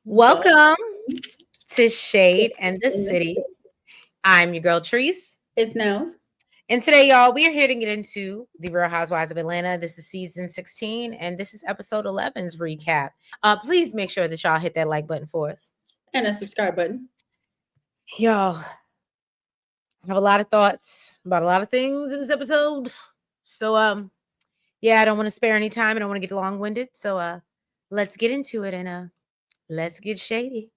Welcome to Shade and the City. I'm your girl Treese. It's Nels. And today, y'all, we are here to get into the Real Housewives of Atlanta. This is season 16, and this is episode 11's recap. Please make sure that y'all hit that like button for us. And a subscribe button. Y'all, I have a lot of thoughts about a lot of things in this episode. So, yeah, I don't want to spare any time. I don't want to get long-winded. So, let's get into it and let's get shady.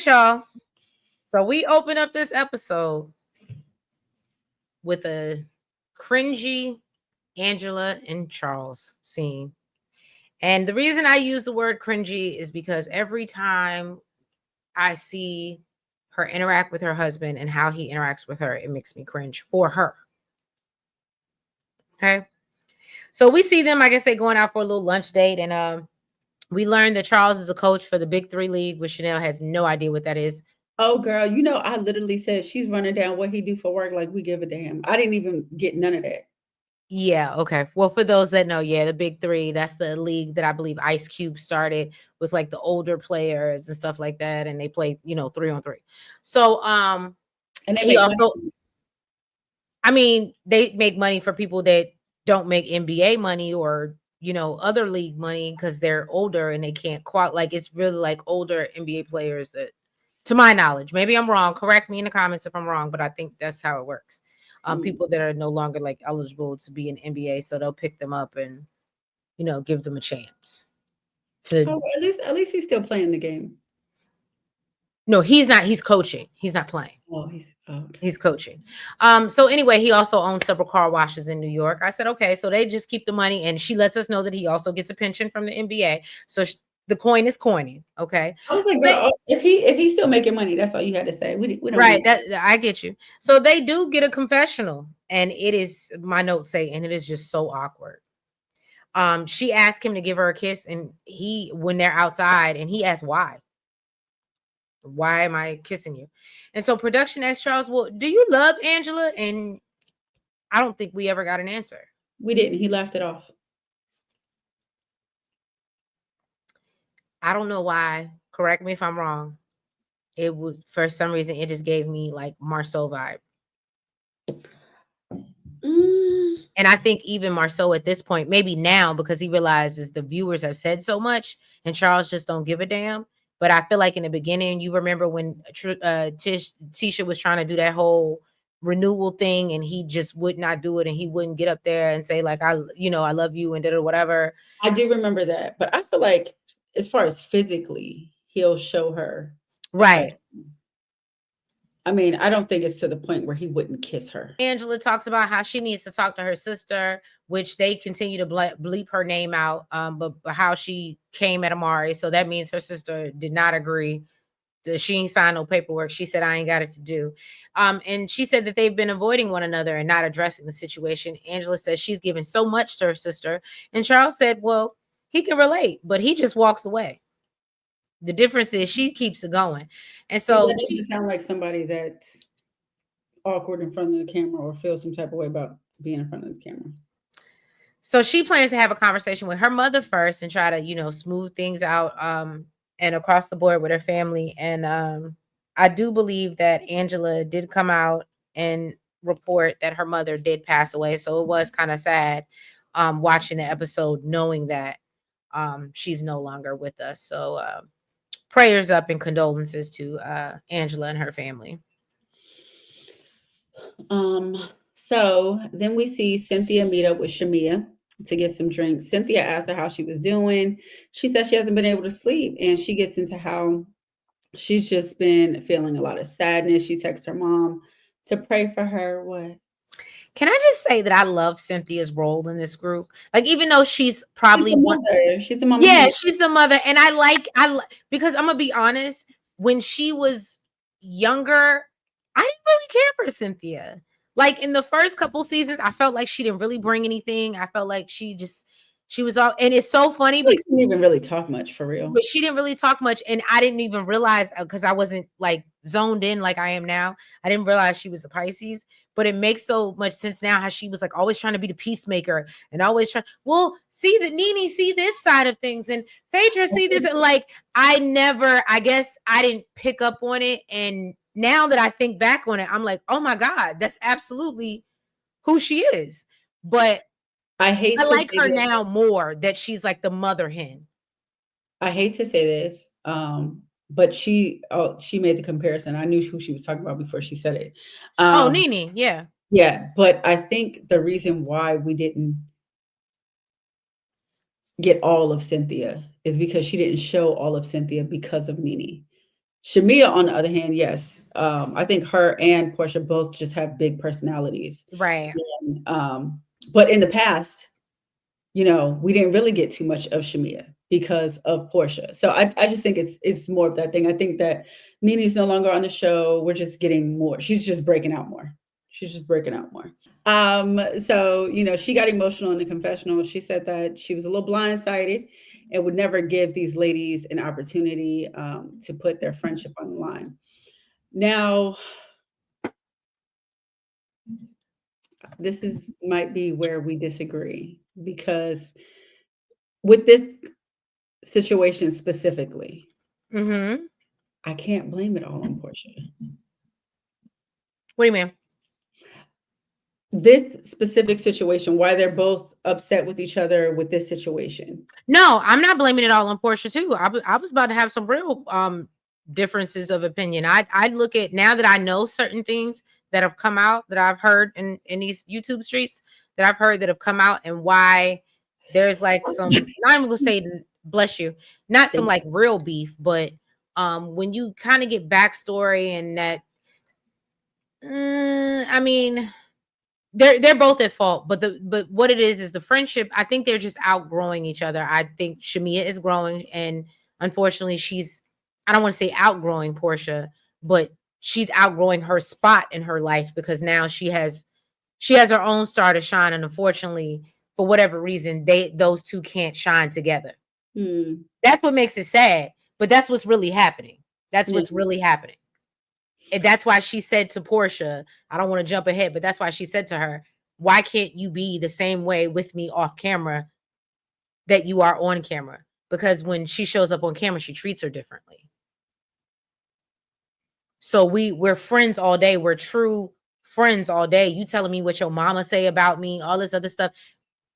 Y'all. So we open up this episode with a cringy Angela and Charles scene. And the reason I use the word cringy is because every time I see her interact with her husband and how he interacts with her, it makes me cringe for her. Okay. So we see them, I guess they're going out for a little lunch date, and we learned that Charles is a coach for the Big Three League, which Chanel has no idea what that is. Oh, girl, I literally said she's running down what he do for work like we give a damn. I didn't even get none of that. Yeah, okay. Well, for those that know, yeah, the Big Three, that's the league that I believe Ice Cube started with like the older players and stuff like that. And they play, 3-on-3. So And they he also money. I mean, they make money for people that don't make NBA money or other league money because they're older and they can't like it's really like older NBA players that, to my knowledge, maybe I'm wrong. Correct me in the comments if I'm wrong, but I think that's how it works. People that are no longer like eligible to be in NBA, so they'll pick them up and give them a chance. At least he's still playing the game. No, he's not. He's coaching. He's not playing. Oh, he's coaching. So anyway, he also owns several car washes in New York. I said, okay, so they just keep the money, and she lets us know that he also gets a pension from the NBA. So the coin is coining. Okay. I was like, girl, if he's still making money, that's all you had to say. We don't right. That I get you. So they do get a confessional, and it is, my notes say, and it is just so awkward. She asked him to give her a kiss, and when they're outside, and he asked why. Why am I kissing you? And so production asked Charles, well, do you love Angela? And I don't think we ever got an answer. We didn't. He laughed it off. I don't know why. Correct me if I'm wrong. It would, for some reason, it just gave me like Marceau vibe. And I think even Marceau at this point, maybe now, because he realizes the viewers have said so much and Charles just don't give a damn. But I feel like in the beginning, you remember when Tisha was trying to do that whole renewal thing and he just would not do it and he wouldn't get up there and say like, I love you and did it or whatever. I do remember that. But I feel like as far as physically, he'll show her. Right. I mean, I don't think it's to the point where he wouldn't kiss her. Angela talks about how she needs to talk to her sister, which they continue to bleep her name out, but how she came at Amari. So that means her sister did not agree. She ain't signed no paperwork. She said, I ain't got it to do. And she said that they've been avoiding one another and not addressing the situation. Angela says she's given so much to her sister. And Charles said, well, he can relate, but he just walks away. The difference is she keeps it going. And so it doesn't sound like somebody that's awkward in front of the camera or feels some type of way about being in front of the camera. So she plans to have a conversation with her mother first and try to, smooth things out and across the board with her family. And I do believe that Angela did come out and report that her mother did pass away. So it was kind of sad watching the episode knowing that she's no longer with us. So prayers up and condolences to Angela and her family. So then we see Cynthia meet up with Shamea to get some drinks. Cynthia asked her how she was doing. She said she hasn't been able to sleep, and she gets into how she's just been feeling a lot of sadness. She texts her mom to pray for her. What? Can I just say that I love Cynthia's role in this group? Like, even though she's She's probably the one, mother. She's the mama yeah, hen. she's the mother, and because I'm gonna be honest, when she was younger, I didn't really care for Cynthia. Like in the first couple seasons, I felt like she didn't really bring anything. I felt like she was all, and it's so funny Like, because she didn't even really talk much for real. but she didn't really talk much, and I didn't even realize because I wasn't like zoned in like I am now. I didn't realize she was a Pisces, but it makes so much sense now how she was like always trying to be the peacemaker and always trying. Well, see that Nene see this side of things and Phaedra see this, and like I guess I didn't pick up on it, and now that I think back on it, I'm like, oh my god, that's absolutely who she is. But I hate I to like say her this. now more that she's like the mother hen. I hate to say this, but she made the comparison. I knew who she was talking about before she said it. Oh, Um, Nene, yeah. yeah, but I think the reason why we didn't get all of Cynthia is because she didn't show all of Cynthia because of Nene. Shamea, on the other hand, yes, I think her and Porsha both just have big personalities. Right. And, but in the past, we didn't really get too much of Shamea because of Porsha. So I just think it's more of that thing. I think that Nene's no longer on the show. We're just getting more. She's just breaking out more. She's just breaking out more. So she got emotional in the confessional. She said that she was a little blindsided and would never give these ladies an opportunity to put their friendship on the line. Now, this is might be where we disagree because with this situation specifically, Mhm. I can't blame it all on Porsha. What do you mean? This specific situation, why they're both upset with each other with this situation. No, I'm not blaming it all on Portia too. I was about to have some real differences of opinion. I look at now that I know certain things that have come out that I've heard in these YouTube streets that I've heard that have come out and why there's like some not even gonna say bless you, not some Thank like real beef, but when you kind of get backstory and that I mean they're both at fault, but what it is the friendship. I think they're just outgrowing each other. I think Shamea is growing, and unfortunately, I don't want to say outgrowing Portia, but she's outgrowing her spot in her life because now she has her own star to shine, and unfortunately, for whatever reason, those two can't shine together. you. That's what makes it sad, but that's what's really happening. That's Yeah. what's really happening. And that's why she said to Portia, I don't want to jump ahead, but that's why she said to her, why can't you be the same way with me off camera that you are on camera? Because when she shows up on camera, she treats her differently. So we're friends all day. We're true friends all day. You telling me what your mama say about me, all this other stuff.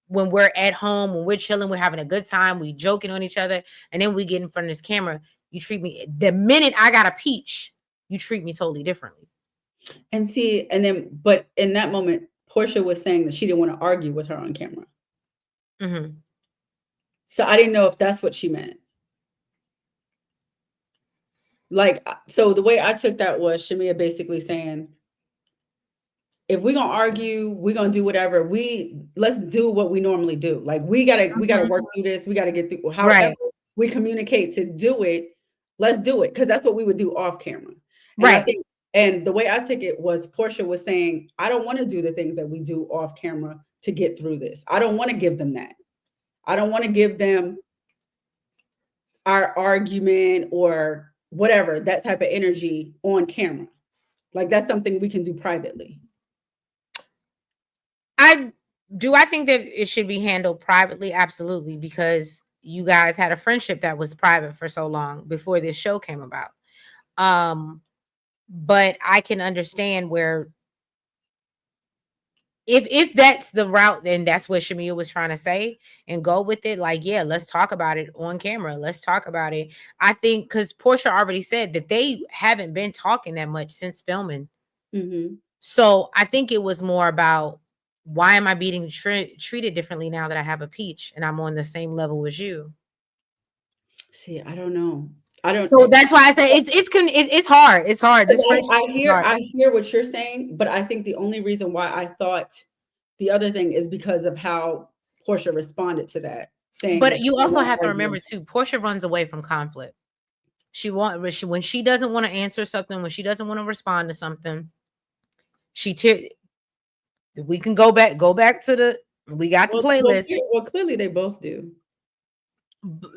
When we're at home, when we're chilling, we're having a good time, we joking on each other, and then we get in front of this camera. You treat me the minute I got a peach, you treat me totally differently. And see, but in that moment, Portia was saying that she didn't want to argue with her on camera. Mhm. So I didn't know if that's what she meant. Like, so the way I took that was Shamea basically saying, if we're gonna argue, we're gonna do whatever. Let's do what we normally do. Like we gotta Mhm. work through this. We gotta get through however Right. we communicate to do it, let's do it. Cause that's what we would do off camera. And I Right. think and the way I took it was Portia was saying, I don't want to do the things that we do off camera to get through this. I don't want to give them that. I don't want to give them our argument or whatever, that type of energy on camera. Like that's something we can do privately. I think that it should be handled privately, absolutely, because you guys had a friendship that was private for so long before this show came about. Um, but I can understand where if that's the route, then that's what Shamia was trying to say and go with it. Like, yeah, let's talk about it on camera. Let's talk about it. I think because Portia already said that they haven't been talking that much since filming. Hmm. So I think it was more about why am I being treated differently now that I have a peach and I'm on the same level as you? See, I don't know. I don't. So that's why I said it's hard. It's hard. This friendship I is hear hard. I hear what you're saying, but I think the only reason why I thought the other thing is because of how Porsha responded to that, saying that But she you didn't also want to have to argue. remember too, Porsha runs away from conflict. When she doesn't want to answer something, when she doesn't want to respond to something, we can go back to we got the playlist. Clearly they both do.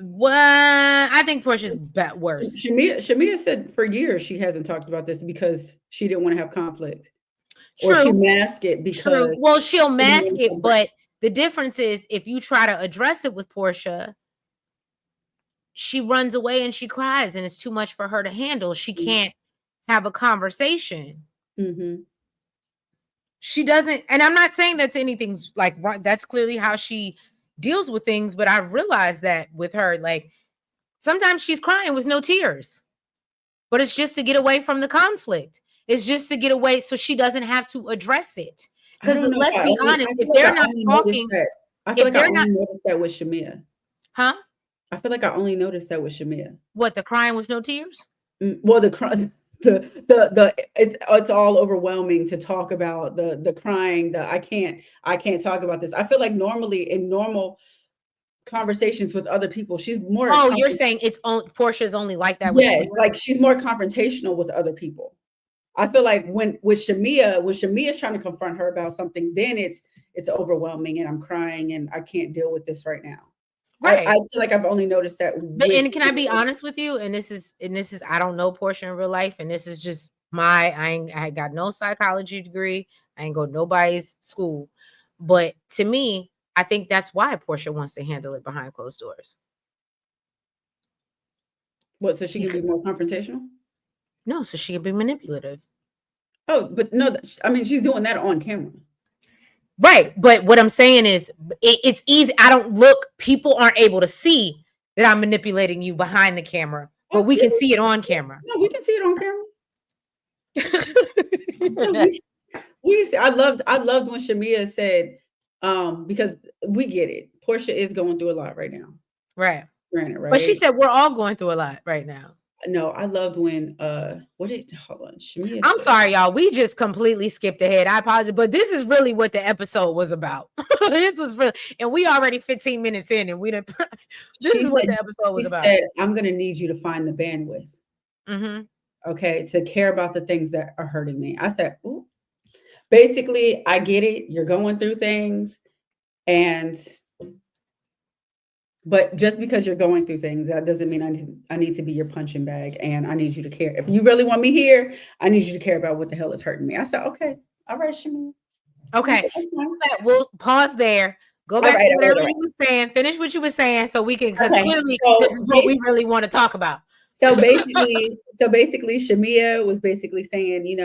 What I think Porsha's worse. Shamea said for years she hasn't talked about this because she didn't want to have conflict, or she True, masked it true. because Well, she'll she didn't mask want to it, confront. but the difference is if you try to address it with Porsha, she runs away and she cries, and it's too much for her to handle. She can't have a conversation. Mm-hmm. She doesn't, and I'm not saying that's anything's like that's clearly how she deals with things, but I realized that with her, like sometimes she's crying with no tears, but it's just to get away from the conflict. It's just to get away so she doesn't have to address it. I Because don't know. let's be honest, I if feel like they're I not only noticed talking, that. I feel if like I they're not, only noticed that with Shamea. huh? I feel like I only noticed that with Shamea. What, the crying with no tears? Well, it's all overwhelming to talk about the crying. I can't talk about this. I feel like normally in normal conversations with other people, she's more. Oh, you're saying it's on Portia's only like that with Yes, Shamea? like she's more confrontational with other people. I feel like when Shamea's trying to confront her about something, then it's overwhelming and I'm crying and I can't deal with this right now. I Right. feel like I've only noticed that But with and can I be honest with you? And this is I don't know Portia in real life, and this is just I got no psychology degree. I ain't go to nobody's school. But to me, I think that's why Portia wants to handle it behind closed doors. what, so she can be more confrontational. No, so she can be manipulative. Oh, but no, I mean she's doing that on camera. Right. But what I'm saying is it's easy. I don't look, people aren't able to see that I'm manipulating you behind the camera, but Oh, we yeah, can see it on camera. no, we can see it on camera. No, I loved when Shamea said, because we get it. Portia is going through a lot right now. Right. Granted, But she right? said we're all going through a lot right now. No, I loved when what did hold on, Shamea I'm said. sorry, y'all. We just completely skipped ahead. I apologize, but this is really what the episode was about. This was really, and we already 15 minutes in, and we didn't. This She is what said the episode was she about. said, I'm gonna need you to find the bandwidth, Mm-hmm. okay, to care about the things that are hurting me. I said, ooh. Basically, I get it. You're going through things, and but just because you're going through things, that doesn't mean I need to be your punching bag, and I need you to care. If you really want me here, I need you to care about what the hell is hurting me. I said, okay, all right, Shamia. Okay, we'll pause there. Go back to whatever you were saying. Finish what you were saying, so we can, because Okay, clearly this so is what we really want to talk about. basically, Shamia was basically saying,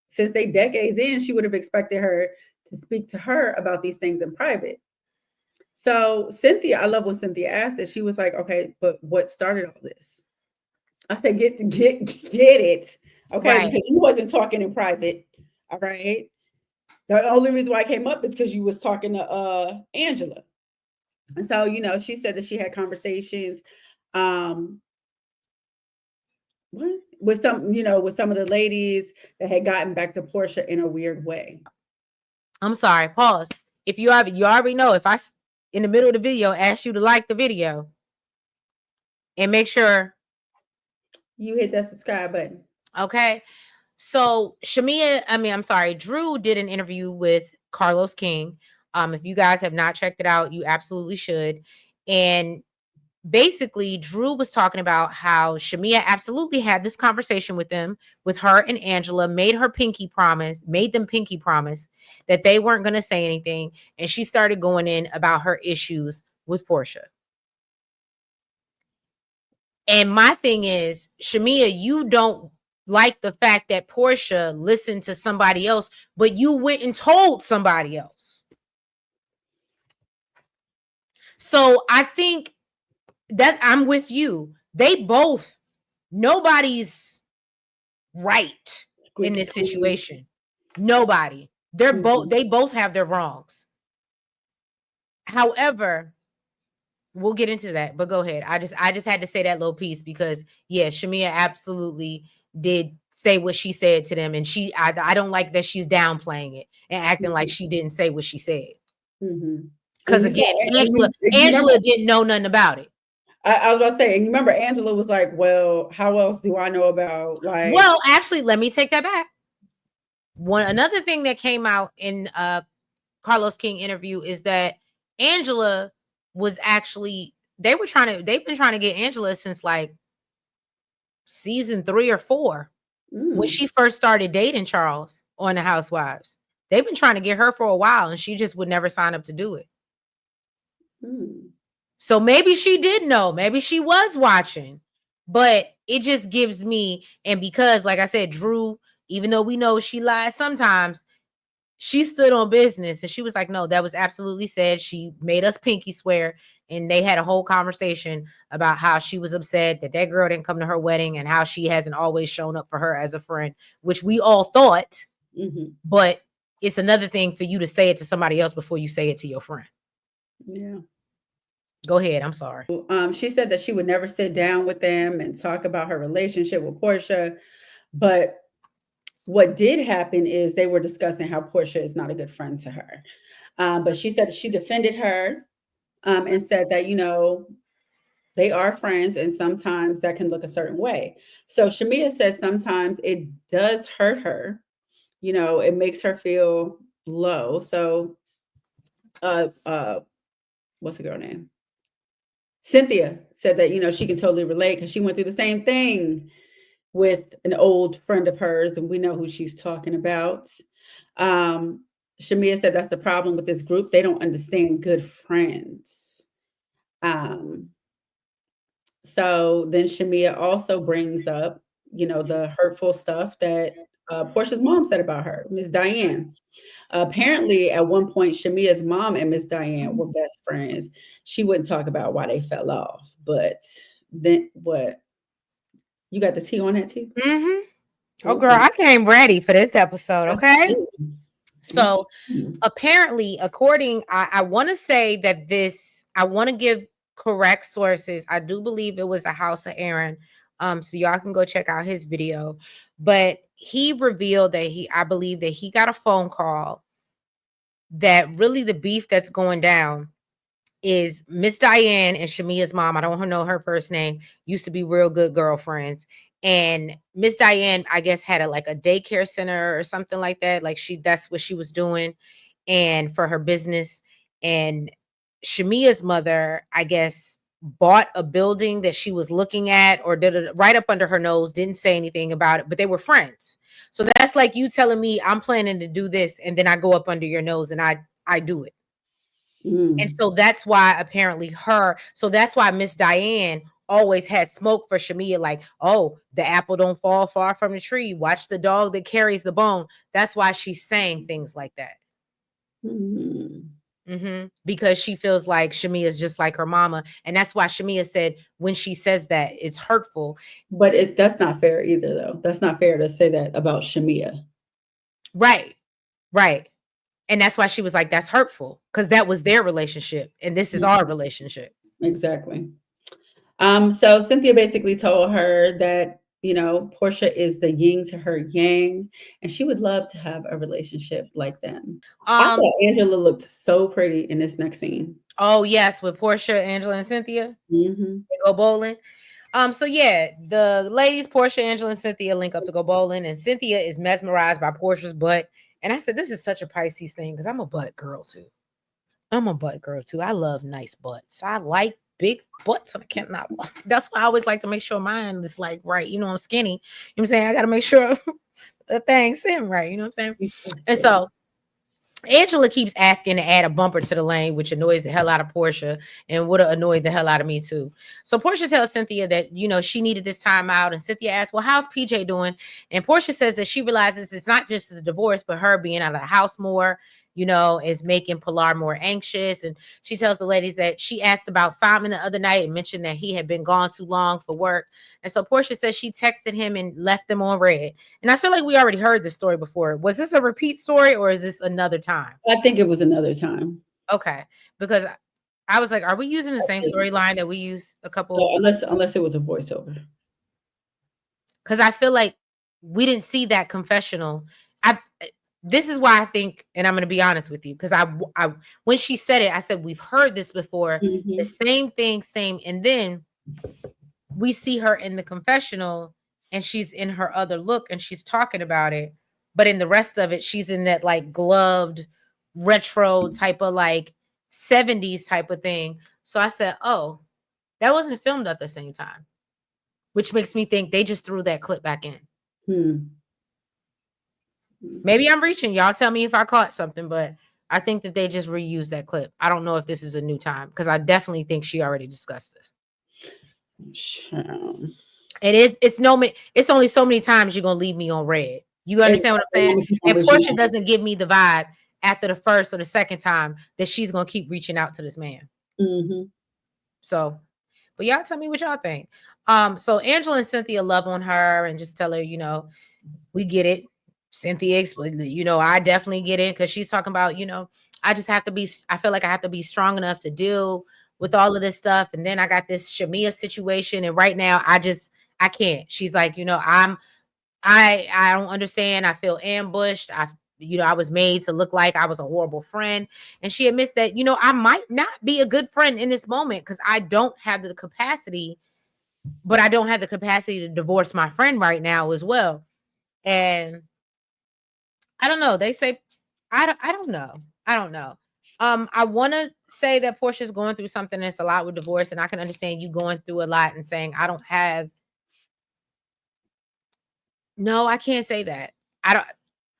since they decades in, she would have expected her to speak to her about these things in private. So Cynthia, I love when Cynthia asked it. She was like, "Okay, but what started all this?" I said, "Get it, okay? Right. Because you wasn't talking in private, all right? The only reason why I came up is because you was talking to Angela." And so, she said that she had conversations, um, what with some of the ladies that had gotten back to Porsha in a weird way. I'm sorry. Pause. If you already know, if I in the middle of the video ask you to like the video and make sure you hit that subscribe button. Okay. So I'm sorry, Drew did an interview with Carlos King. If you guys have not checked it out, you absolutely should. And basically, Drew was talking about how Shamea absolutely had this conversation with her and Angela, made them pinky promise that they weren't going to say anything. And she started going in about her issues with Porsha. And my thing is, Shamea, you don't like the fact that Porsha listened to somebody else, but you went and told somebody else. So I think that I'm with you. Nobody's right in this situation. Nobody. They both have their wrongs. However, we'll get into that, but go ahead. I just had to say that little piece because yeah, Shamea absolutely did say what she said to them. And I don't like that she's downplaying it and acting like Mhm. she didn't say what she said. Mhm. And Because you saw, again, and you remember, Angela didn't know nothing about it. I was about to say, and you remember Angela was like, "Well, how else do I know about like?" Well, actually, let me take that back. Another thing that came out in Carlos King interview is that Angela was actually they've been trying to get Angela since like season 3 or 4 when Mm, she first started dating Charles on the Housewives. They've been trying to get her for a while and she just would never sign up to do it. mm, So maybe she did know, maybe she was watching, but it just gives me, and because like I said, Drew, even though we know she lies sometimes, she stood on business and she was like, no, that was absolutely said. She made us pinky swear. And they had a whole conversation about how she was upset that that girl didn't come to her wedding and how she hasn't always shown up for her as a friend, which we all thought. mhm. But it's another thing for you to say it to somebody else before you say it to your friend. Yeah. Go ahead. I'm sorry. She said that she would never sit down with them and talk about her relationship with Porsha, but what did happen is they were discussing how Porsha is not a good friend to her. But she said she defended her, and said that, they are friends and sometimes that can look a certain way. So Shamea says sometimes it does hurt her, it makes her feel low. So what's the girl name? Cynthia said that, she can totally relate because she went through the same thing with an old friend of hers, and we know who she's talking about. Um, Shamia said that's the problem with this group. They don't understand good friends. Um, so then Shamia also brings up, the hurtful stuff that Portia's mom said about her, Miss Diane. Apparently, at one point, Shamia's mom and Miss Diane were best friends. She wouldn't talk about why they fell off, but then what? You got the tea on that too? Mm-hmm. Oh, girl, Okay. I came ready for this episode. I Okay. see. I So see. apparently, I want to say that I want to give correct sources. I do believe it was a House of Aaron. So y'all can go check out his video. But he revealed that I believe that he got a phone call that really the beef that's going down is Miss Diane and Shamia's mom. I don't know her first name. Used to be real good girlfriends. And Miss Diane, I guess, had a daycare center or something like that. Like that's what she was doing, and for her business. And Shamia's mother, I guess, bought a building that she was looking at or did it right up under her nose, didn't say anything about it, but they were friends. So that's like you telling me I'm planning to do this, and then I go up under your nose and I do it. And Mm. so that's why apparently so that's why Miss Diane always had smoke for Shamia, like, oh, the apple don't fall far from the tree. Watch the dog that carries the bone. That's why she's saying things like that. Mm. Because she feels like Shamia is just like her mama. And that's why Shamia said when she says that it's hurtful. But that's not fair either, though. That's not fair to say that about Shamia. Right. Right. And that's why she was like, that's hurtful because that was their relationship. And this is our Mhm. relationship. Exactly. So Cynthia basically told her that, Portia is the yin to her yang, and she would love to have a relationship like them. I Um, thought Angela looked so pretty in this next scene. oh yes, with Porsha, Angela, and Cynthia. Hmm. They go bowling. So yeah, the ladies, Porsha, Angela, and Cynthia link up to go bowling, and Cynthia is mesmerized by Portia's butt. And I said, this is such a Pisces thing because I'm a butt girl too. I'm a butt girl too. I love nice butts. I like big butts, and I cannot. That's why I always like to make sure mine is like right. I'm skinny. You know what I'm saying? I got to make sure the thing's sitting right. You know what I'm saying? She's so And silly. so Angela keeps asking to add a bumper to the lane, which annoys the hell out of Portia and would have annoyed the hell out of me too. So Portia tells Cynthia that, she needed this time out. And Cynthia asks, well, how's PJ doing? And Portia says that she realizes it's not just the divorce, but her being out of the house more, is making Pilar more anxious. And she tells the ladies that she asked about Simon the other night and mentioned that he had been gone too long for work. And so Portia says she texted him and left them on red. And I feel like we already heard this story before. Was this a repeat story or is this another time? I think it was another time. Okay. Because I was like, are we using the same storyline that we used a So couple? unless it was a voiceover. Because I feel like we didn't see that confessional. I This is why I think, and I'm going to be honest with you, because I when she said it, I said we've heard this before, the Mhm. same thing, same, and then we see her in the confessional, and she's in her other look, and she's talking about it, but in the rest of it, she's in that like gloved retro type of like 70s type of thing. So I said, oh, that wasn't filmed at the same time, which makes me think they just threw that clip back in. Hmm. Maybe I'm reaching. Y'all tell me if I caught something, but I think that they just reused that clip. I don't know if this is a new time because I definitely think she already discussed this. Child. It is. It's only so many times you're gonna leave me on red. You understand what I'm Exactly. I'm saying? gonna keep on And reaching Porsha out. doesn't give me the vibe after the first or the second time that she's gonna keep reaching out to this man. Mhm. So, but y'all tell me what y'all think. So Angela and Cynthia love on her and just tell her, we get it. Cynthia explained, I definitely get it because she's talking about, I feel like I have to be strong enough to deal with all of this stuff. And then I got this Shamea situation. And right now I can't. She's like, I don't understand. I feel ambushed. I was made to look like I was a horrible friend. And she admits that, I might not be a good friend in this moment because I don't have the capacity, but I don't have the capacity to divorce my friend right now as well. And I don't know. They say I don't know. I don't know. I want to say that Portia's going through something that's a lot with divorce, and I can understand you going through a lot and saying I don't have. No, I can't say that. I don't.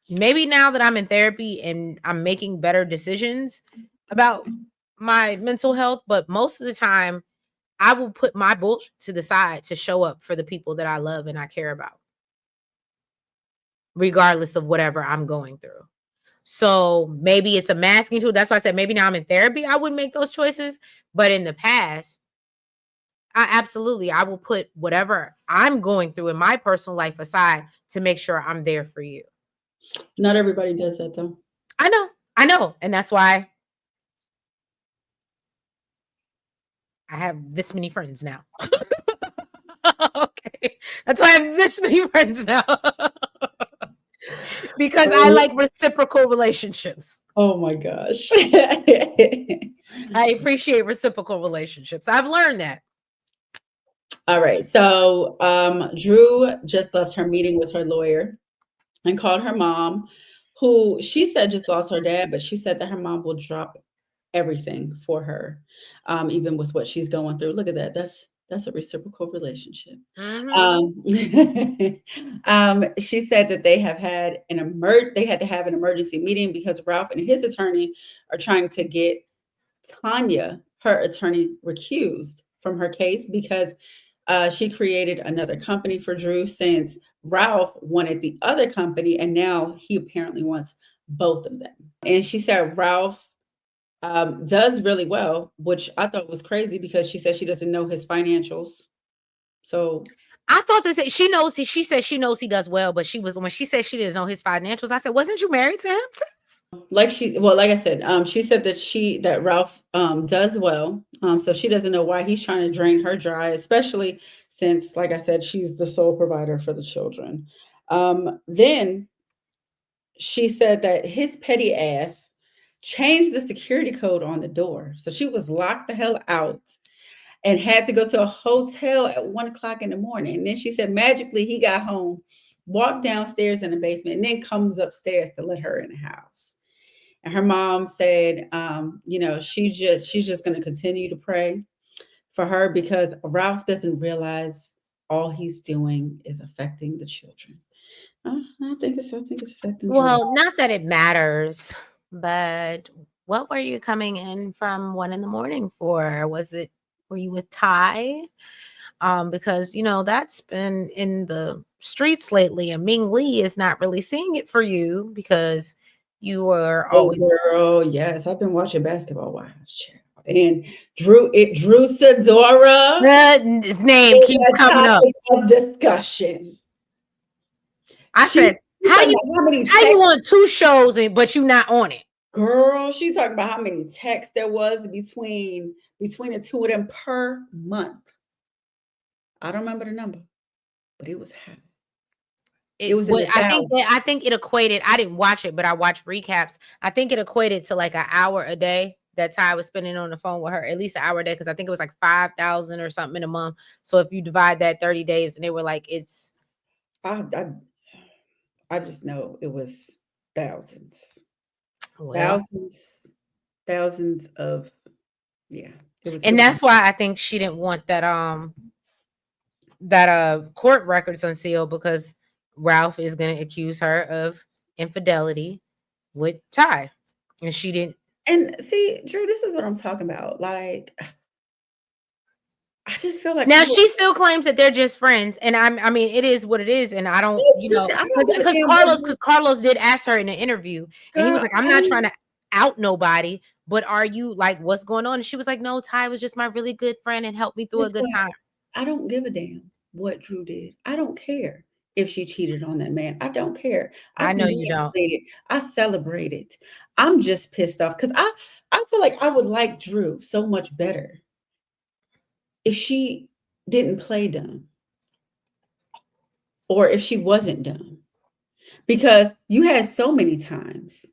Maybe now that I'm in therapy and I'm making better decisions about my mental health, but most of the time I will put my bull to the side to show up for the people that I love and I care about, regardless of whatever I'm going through. So maybe it's a masking tool. That's why I said maybe now I'm in therapy, I wouldn't make those choices. But in the past, I will put whatever I'm going through in my personal life aside to make sure I'm there for you. Not everybody does that though. I know. And that's why I have this many friends now. Okay. That's why I have this many friends now. Because I like reciprocal relationships. Oh my gosh. I appreciate reciprocal relationships. I've learned that. All right. So Drew just left her meeting with her lawyer and called her mom, who she said just lost her dad, but she said that her mom will drop everything for her, even with what she's going through. Look at that. That's a reciprocal relationship. Mm-hmm. Um, she said that they had to have an emergency meeting because Ralph and his attorney are trying to get Tanya, her attorney, recused from her case because she created another company for Drew since Ralph wanted the other company, and now he apparently wants both of them. And she said Ralph does really well, which I thought was crazy because she said she doesn't know his financials. So, I thought this. She knows. She said she knows he does well, but when she said she didn't know his financials. I said, wasn't you married to him? Sis? like I said, she said that Ralph does well. So she doesn't know why he's trying to drain her dry, especially since, like I said, she's the sole provider for the children. Then she said that his petty ass changed the security code on the door, so she was locked the hell out and had to go to a hotel at 1 o'clock in the morning. And then she said magically he got home, walked downstairs in the basement, and then comes upstairs to let her in the house. And her mom said, she's just going to continue to pray for her because Ralph doesn't realize all he's doing is affecting the children. I think it's affecting Drew. Well, not that it matters, but what were you coming in from 1 a.m. for? Were you with Ty? Because that's been in the streets lately, and Ming Lee is not really seeing it for you because you were Oh, always girl, yes, I've been watching Basketball Wives, child, and Drew Sidora his name is keeps a coming up. topic of discussion. I She's, said, she's talking about how many how you texts, on two shows but you not on it? girl. She's talking about how many texts there was between the two of them per month. I don't remember the number, but it was high. It was in the thousands. I think it equated. I didn't watch it, but I watched recaps. I think it equated to like an hour a day that Ty was spending on the phone with her, at least an hour a day, because I think it was like 5,000 or something in a month. So if you divide that 30 days, and they were like, it's I, I I just know it was thousands, well, thousands, thousands of yeah. It and was that's why I think she didn't want that court records unsealed, because Ralph is going to accuse her of infidelity with Ty, and she didn't. and see, Drew, this is what I'm talking about. Like, I just feel like I Now would she still claims that they're just friends, and I mean, it is what it is, and I don't, listen. I don't give a damn what Because Carlos did ask her in an interview, and he was girl. like, "I'm not trying to out nobody, but are you like, what's going on?" And she was like, "No, Ty was just my really good friend and helped me through a Guess good what? time." I don't give a damn what Drew did. I don't care if she cheated on that man. I don't care. I I know you don't. congratulated. I celebrated. I'm just pissed off because I feel like I would like Drew so much better if she didn't play dumb or if she wasn't dumb because you had so many times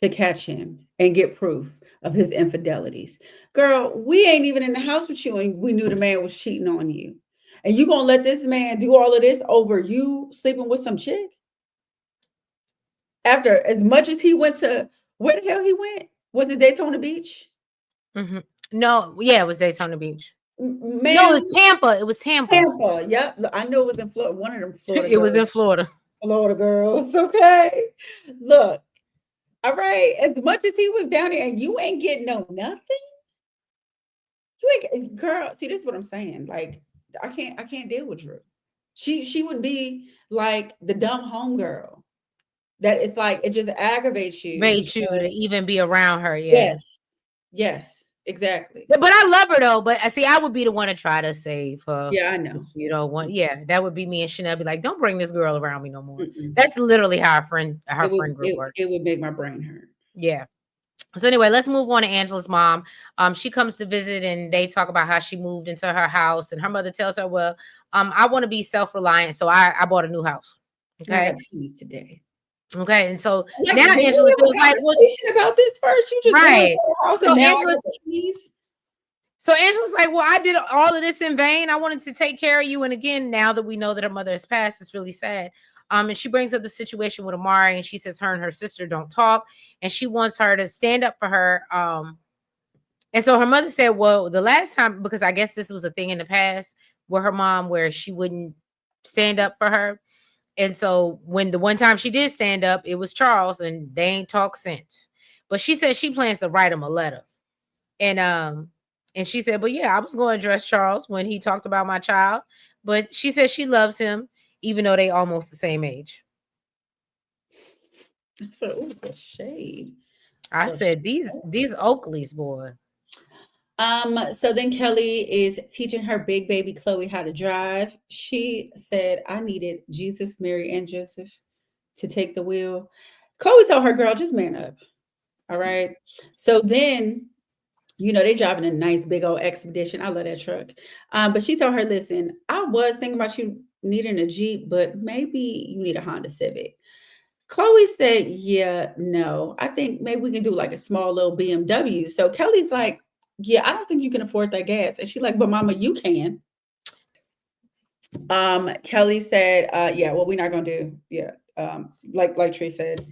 to catch him and get proof of his infidelities. Girl, we ain't even in the house with you and we knew the man was cheating on you. And you gonna let this man do all of this over you sleeping with some chick? After as much as he went to where the hell he went? Was it Daytona Beach? Mhm. No, yeah, it was Daytona Beach. No, it Ma'am, was Tampa. It was Tampa. Tampa. Yep. I know it was in Florida. One of them Florida It was in girls. Florida. Florida girls. Okay. Look, all right. As much as he was down there and you ain't getting no nothing. You ain't girl. See, this is what I'm saying. Like, I can't deal with Drew. She would be like the dumb homegirl that it's like it just aggravates you Made you to because even be around her. Yeah. yes, yes, exactly. But I love her though. But see, I would be the one to try to save her. Yeah, I If know. you don't want, yeah, that would be me and Chanel. Be like, don't bring this girl around me no more. Mm-mm. That's literally how her It would friend group it works. would make my brain hurt. Yeah. So anyway, let's move on to Angela's mom. She comes to visit and they talk about how she moved into her house, and her mother tells her, well, I want to be self-reliant, so I bought a new house. And I Okay. got peas today. Okay. And so Like, now did we Angela have a feels like, well, conversation about this first? You just went into right. the house So and now I Angela got the keys. So Angela's like, well, I did all of this in vain. I wanted to take care of you. And again, now that we know that her mother has passed, it's really sad. And she brings up the situation with Amari, and she says her and her sister don't talk, and she wants her to stand up for her. And so her mother said, well, the last time, because I guess this was a thing in the past with her mom where she wouldn't stand up for her. And so when the one time she did stand up, it was Charles, and they ain't talked since. But she said she plans to write him a letter. And she said, but yeah, I was going to address Charles when he talked about my child. But she said she loves him, even though they almost the same age. I said, oh, the shade. I The said, shade. these Oakleys, boy. So then Kelly is teaching her big baby Chloe how to drive. She said, I needed Jesus, Mary, and Joseph to take the wheel. Chloe told her, girl, just man up. All right. So then, they driving a nice big old expedition. I love that truck. But she told her, listen, I was thinking about you needing a Jeep, but maybe you need a Honda Civic. Chloe said, yeah, no, I think maybe we can do like a small little BMW. So Kelly's like, yeah, I don't think you can afford that gas. And she's like, but mama, you can. Kelly said, yeah, well, we're not gonna do, yeah. Like Tree said,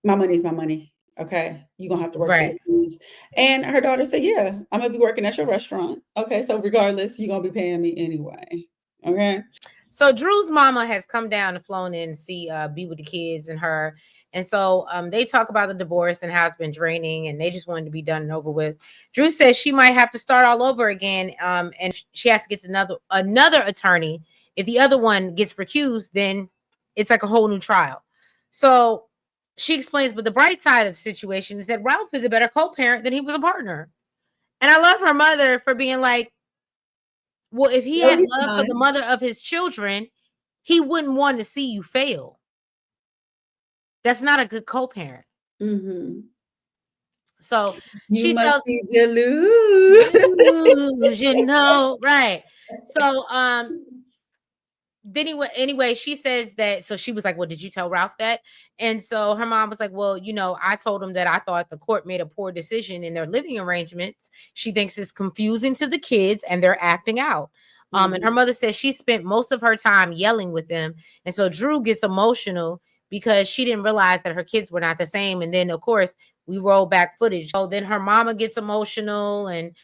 my money's my money. Okay. You're gonna have to work for Right. your foods. And her daughter said, yeah, I'm gonna be working at your restaurant. Okay. So regardless, you're gonna be paying me anyway. Okay. So Drew's mama has come down and flown in to see be with the kids and her. And so they talk about the divorce and how it's been draining, and they just wanted to be done and over with. Drew says she might have to start all over again, and she has to get to another attorney. If the other one gets recused, then it's like a whole new trial. So she explains, but the bright side of the situation is that Ralph is a better co-parent than he was a partner. And I love her mother for being like, well, if he No, had he's love for not. the mother of his children, he wouldn't want to see you fail. That's not a good co-parent. Mm-hmm. So You she must tells be delusional. delusional, right? So then anyway, she says that. So she was like, well, did you tell Ralph that? And so her mom was like, well, I told him that I thought the court made a poor decision in their living arrangements. She thinks it's confusing to the kids and they're acting out. And her mother says she spent most of her time yelling with them. And so Drew gets emotional because she didn't realize that her kids were not the same. And then, of course, we roll back footage. So then her mama gets emotional and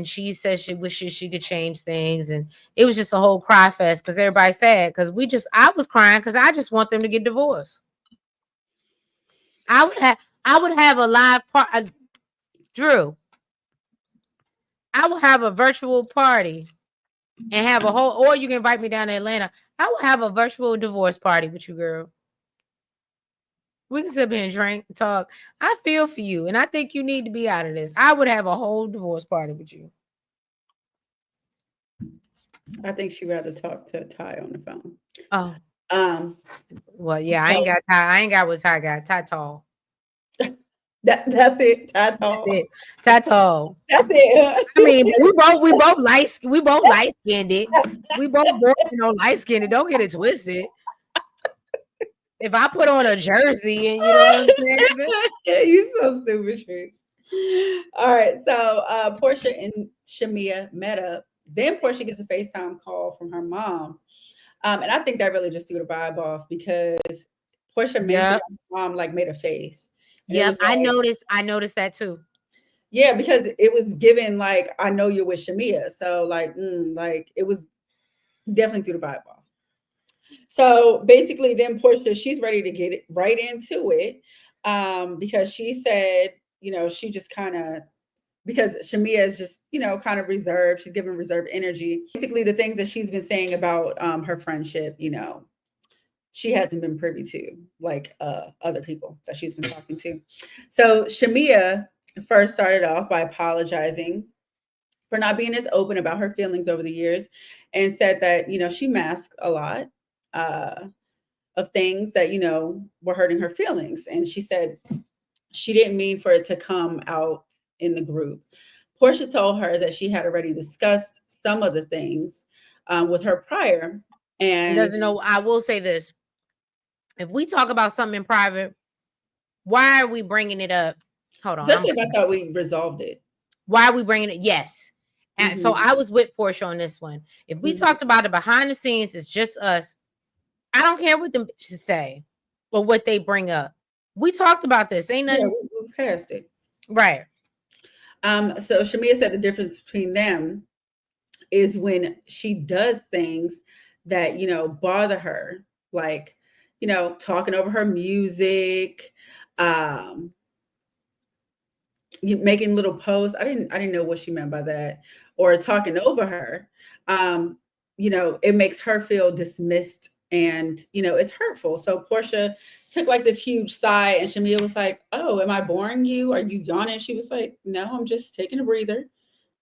she says she wishes she could change things. And it was just a whole cry fest because everybody's sad because I was crying because I just want them to get divorced. I would have a live part. Drew, I will have a virtual party and have a whole, or you can invite me down to Atlanta. I will have a virtual divorce party with you, girl. We can sit here and drink and talk. I feel for you, and I think you need to be out of this. I would have a whole divorce party with you. I think she'd rather talk to Ty on the phone. Oh. Well, yeah, I ain't got Ty. I ain't got what Ty got. Ty tall. That's it. Ty tall. That's it. Ty tall. That's it. I mean, we both light skinned. We both born light skinned. Don't get it twisted. If I put on a jersey and you know what I'm saying, you so stupid, Trace. All right, so Porsha and Shamea met up. Then Porsha gets a FaceTime call from her mom, and I think that really just threw the vibe off because Porsha mentioned her mom made a face. Yeah, I noticed that too. Yeah, because it was given I know you're with Shamea, so it was definitely threw the vibe off. So basically, then Porsha, she's ready to get right into it because she said, she just because Shamea is just, kind of reserved. She's giving reserved energy. Basically, the things that she's been saying about her friendship, she hasn't been privy to other people that she's been talking to. So Shamea first started off by apologizing for not being as open about her feelings over the years and said that, she masked a lot of things that, were hurting her feelings. And she said she didn't mean for it to come out in the group. Porsha told her that she had already discussed some of the things with her prior. And doesn't know. I will say this. If we talk about something in private, why are we bringing it up? Hold on. Especially if I thought we resolved it. Why are we bringing it? Yes. And so I was with Porsha on this one. If we talked about it behind the scenes, it's just us. I don't care what them bitches say or what they bring up. We talked about this. Ain't nothing. Yeah, we passed it. Right. So Shamea said the difference between them is when she does things that, bother her, talking over her music, making little posts. I didn't know what she meant by that, or talking over her. It makes her feel dismissed and, it's hurtful. So Porsha took this huge sigh and Shamea was like, oh, am I boring you? Are you yawning? She was like, no, I'm just taking a breather.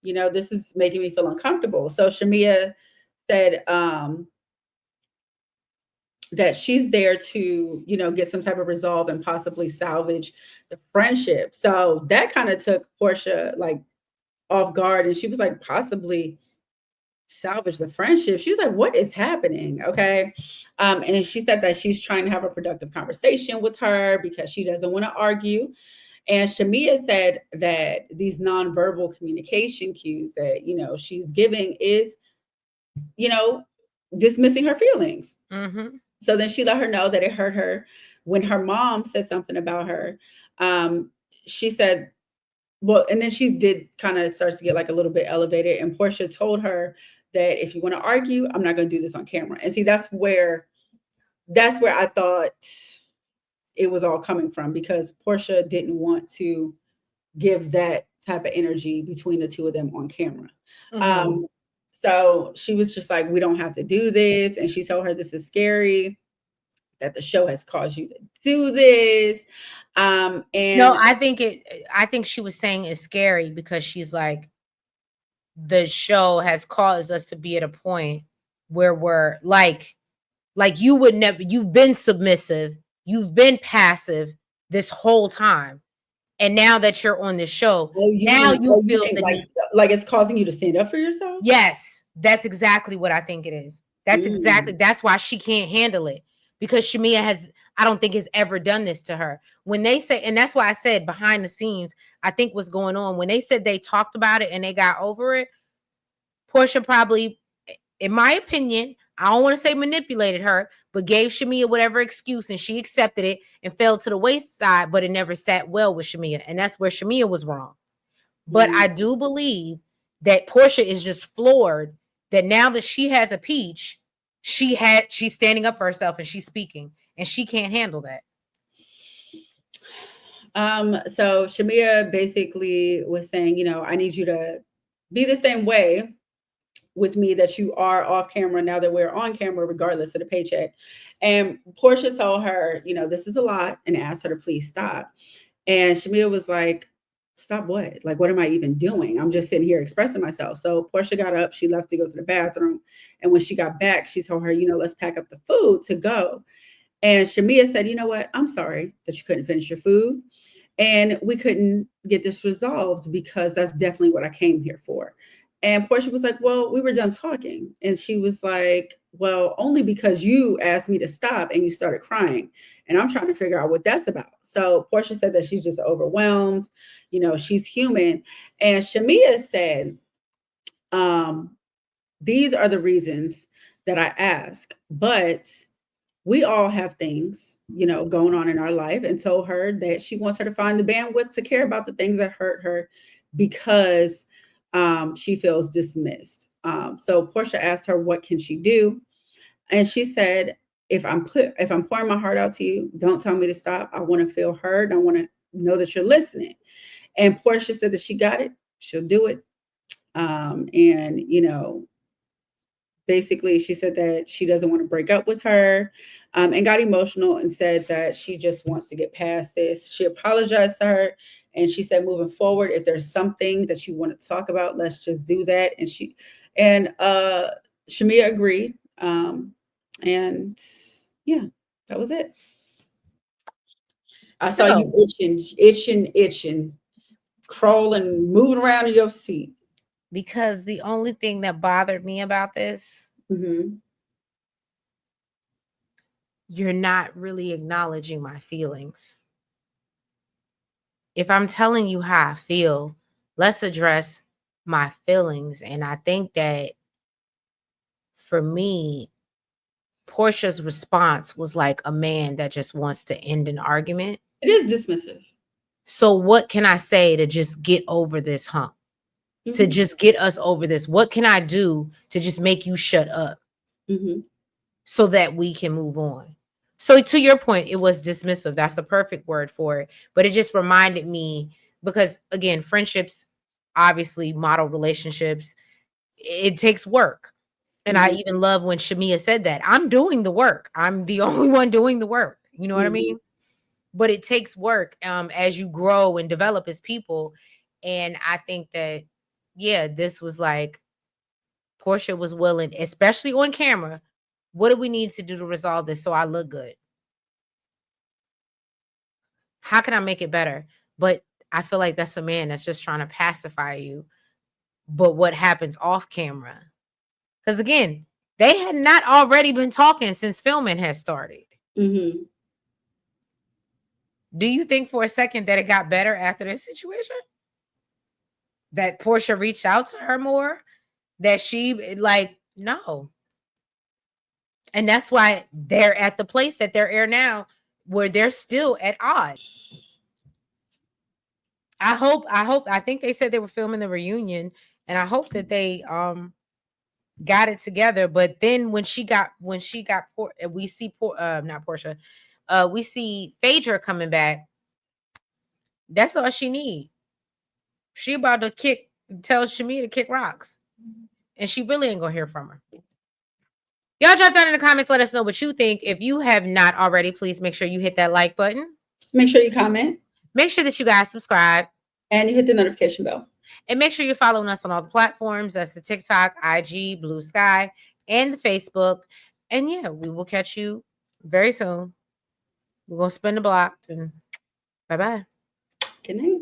This is making me feel uncomfortable. So Shamea said that she's there to, get some type of resolve and possibly salvage the friendship. So that kind of took Porsha off guard. And she was like, possibly salvage the friendship. She was like, what is happening? Okay. And she said that she's trying to have a productive conversation with her because she doesn't want to argue. And Shamea said that these nonverbal communication cues that, she's giving is, dismissing her feelings. Mm-hmm. So then she let her know that it hurt her when her mom said something about her. She said, well, and then she did kind of starts to get a little bit elevated. And Porsha told her that if you want to argue, I'm not going to do this on camera. And see, that's where I thought it was all coming from, because Porsha didn't want to give that type of energy between the two of them on camera. Mm-hmm. So she was just like, we don't have to do this. And she told her this is scary, that the show has caused you to do this. And no, I think she was saying it's scary because she's like, the show has caused us to be at a point where we're you would never, you've been submissive, you've been passive this whole time. And now that you're on the show, now you feel the like it's causing you to stand up for yourself. Yes, that's exactly what I think it is. That's why she can't handle it, because Shamea has, I don't think has ever done this to her. When they say, and that's why I said behind the scenes, I think what's going on, when they said they talked about it and they got over it, Porsha probably, in my opinion, I don't want to say manipulated her, but gave Shamea whatever excuse and she accepted it and fell to the wayside, but it never sat well with Shamea. And that's where Shamea was wrong. But I do believe that Porsha is just floored that now that she has a peach, she's standing up for herself and she's speaking, and she can't handle that. So Shamea basically was saying, you know, I need you to be the same way with me that you are off camera now that we're on camera, regardless of the paycheck. And Porsha told her, you know, this is a lot, and asked her to please stop. And Shamea was like, stop what? Like, what am I even doing? I'm just sitting here expressing myself. So Porsha got up, she left to go to the bathroom. And when she got back, she told her, you know, let's pack up the food to go. And Shamea said, you know what? I'm sorry that you couldn't finish your food. And we couldn't get this resolved because that's definitely what I came here for. And Porsha was like, well, we were done talking. And she was like, well, only because you asked me to stop and you started crying. And I'm trying to figure out what that's about. So Porsha said that she's just overwhelmed. You know, she's human. And Shamea said, these are the reasons that I ask. But we all have things, you know, going on in our life, and told her that she wants her to find the bandwidth to care about the things that hurt her because she feels dismissed. So Porsha asked her, what can she do? And she said, if I'm pouring my heart out to you, don't tell me to stop. I want to feel heard. I want to know that you're listening. And Porsha said that she got it. She'll do it. And, you know, basically she said that she doesn't want to break up with her, and got emotional and said that she just wants to get past this. She apologized to her, and she said, moving forward, if there's something that you want to talk about, let's just do that. And Shamea agreed. And yeah, that was it. I saw you itching, crawling, moving around in your seat. Because the only thing that bothered me about this, you're not really acknowledging my feelings. If I'm telling you how I feel, let's address my feelings. And I think that for me, Porsha's response was like a man that just wants to end an argument. It is dismissive. So what can I say to just get over this hump? To just get us over this? What can I do to just make you shut up so that we can move on? So to your point, it was dismissive. That's the perfect word for it. But it just reminded me, because again, friendships, obviously model relationships, it takes work. And I even love when Shamea said that. I'm doing the work. I'm the only one doing the work. You know what I mean? But it takes work as you grow and develop as people. And I think that, yeah, this was like, Porsha was willing, especially on camera. What do we need to do to resolve this so I look good? How can I make it better? But I feel like that's a man that's just trying to pacify you. But what happens off camera? Because again, they had not already been talking since filming had started. Do you think for a second that it got better after this situation? That Porsha reached out to her more? That she, like, no. And that's why they're at the place that they're at now, where they're still at odds. I think they said they were filming the reunion, and I hope that they got it together. But then when she got we see not Porsha, we see Phaedra coming back. That's all she need. She about to tell Shamea to kick rocks, and she really ain't gonna hear from her. Y'all drop down in the comments, let us know what you think. If you have not already, please make sure you hit that like button. Make sure you comment. Make sure that you guys subscribe. And you hit the notification bell. And make sure you're following us on all the platforms. That's the TikTok, IG, Blue Sky, and the Facebook. And yeah, we will catch you very soon. We're going to spin the blocks, and bye-bye. Good night.